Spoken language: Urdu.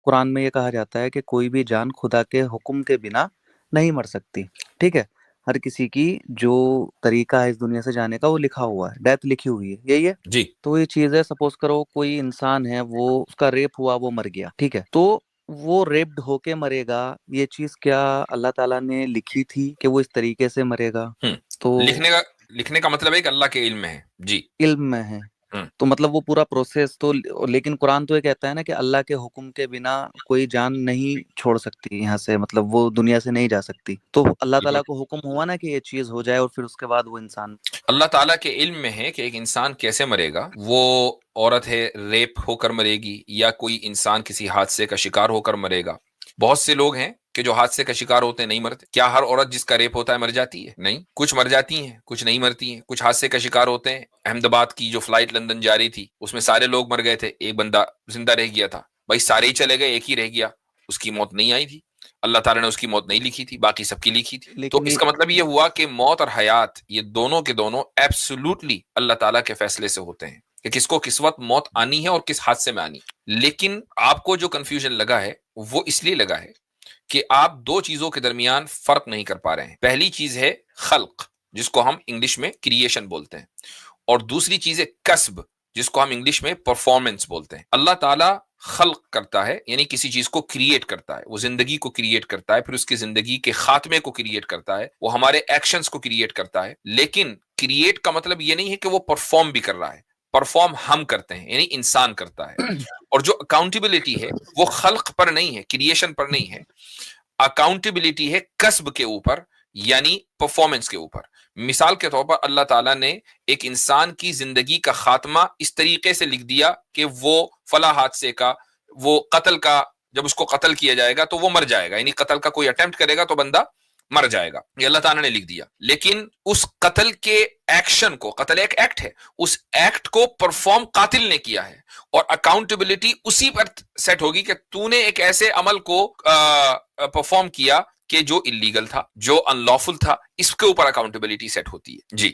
قرآن میں یہ کہا جاتا ہے کہ کوئی بھی جان خدا کے حکم کے بنا نہیں مر سکتی، ٹھیک ہے؟ ہر کسی کی جو طریقہ ہے اس دنیا سے جانے کا وہ لکھا ہوا ہے، ڈیتھ لکھی ہوئی ہے، یہی ہے۔ جی تو یہ چیز ہے، سپوز کرو کوئی انسان ہے، وہ اس کا ریپ ہوا، وہ مر گیا، ٹھیک ہے؟ تو وہ ریپڈ ہو کے مرے گا، یہ چیز کیا اللہ تعالیٰ نے لکھی تھی کہ وہ اس طریقے سے مرے گا؟ ہوں تو لکھنے کا مطلب ہے کہ اللہ کے علم میں ہے. جی. علم میں ہے، ہوں تو مطلب وہ پورا پروسیس تو، لیکن قرآن تو یہ کہتا ہے نا کہ اللہ کے حکم کے بنا کوئی جان نہیں چھوڑ سکتی یہاں سے، مطلب وہ دنیا سے نہیں جا سکتی، تو اللہ بالکل. تعالیٰ کو حکم ہوا نا کہ یہ چیز ہو جائے اور پھر اس کے بعد وہ انسان۔ اللہ تعالیٰ کے علم میں ہے کہ ایک انسان کیسے مرے گا. وہ عورت ہے ریپ ہو کر مرے گی، یا کوئی انسان کسی حادثے کا شکار ہو کر مرے گا. بہت سے لوگ ہیں کہ جو حادثے کا شکار ہوتے ہیں نہیں مرتے. کیا ہر عورت جس کا ریپ ہوتا ہے مر جاتی ہے؟ نہیں، کچھ مر جاتی ہیں، کچھ نہیں مرتی ہیں. کچھ حادثے کا شکار ہوتے ہیں. احمد آباد کی جو فلائٹ لندن جا رہی تھی، اس میں سارے لوگ مر گئے تھے، ایک بندہ زندہ رہ گیا تھا. بھائی سارے ہی چلے گئے، ایک ہی رہ گیا، اس کی موت نہیں آئی تھی. اللہ تعالیٰ نے اس کی موت نہیں لکھی تھی، باقی سب کی لکھی تھی. تو لیکن اس کا مطلب یہ ہوا کہ موت اور حیات یہ دونوں کے دونوں ایبسولوٹلی اللہ تعالیٰ کے فیصلے سے ہوتے ہیں کہ کس کو کس وقت موت آنی ہے اور کس حادثے میں آنی ہے. لیکن آپ کو جو کنفیوژن لگا ہے وہ اس لیے لگا ہے کہ آپ دو چیزوں کے درمیان فرق نہیں کر پا رہے ہیں. پہلی چیز ہے خلق، جس کو ہم انگلش میں کریشن بولتے ہیں، اور دوسری چیز ہے کسب، جس کو ہم انگلش میں پرفارمنس بولتے ہیں. اللہ تعالیٰ خلق کرتا ہے، یعنی کسی چیز کو کریٹ کرتا ہے، وہ زندگی کو کریٹ کرتا ہے، پھر اس کی زندگی کے خاتمے کو کریٹ کرتا ہے، وہ ہمارے ایکشنز کو کریٹ کرتا ہے. لیکن کریٹ کا مطلب یہ نہیں ہے کہ وہ پرفارم بھی کر رہا ہے. پرفارم ہم کرتے ہیں، یعنی انسان کرتا ہے. اور جو اکاؤنٹیبلٹی ہے وہ خلق پر نہیں ہے، کریشن پر نہیں ہے. اکاؤنٹیبلٹی ہے کسب کے اوپر، یعنی پرفارمنس کے اوپر. مثال کے طور پر اللہ تعالیٰ نے ایک انسان کی زندگی کا خاتمہ اس طریقے سے لکھ دیا کہ وہ فلاں حادثے کا، وہ قتل کا، جب اس کو قتل کیا جائے گا تو وہ مر جائے گا، یعنی قتل کا کوئی اٹیمپٹ کرے گا تو بندہ مر جائے گا. یہ اللہ تعالیٰ نے لکھ دیا. لیکن اس قتل کے ایکشن کو، قتل ایک ایکٹ ہے، اس ایکٹ کو پرفارم قاتل نے کیا ہے، اور اکاؤنٹیبلٹی اسی پر سیٹ ہوگی کہ تو نے ایک ایسے عمل کو پرفارم کیا کہ جو انلیگل تھا، جو ان لافل تھا. اس کے اوپر اکاؤنٹیبلٹی سیٹ ہوتی ہے. جی.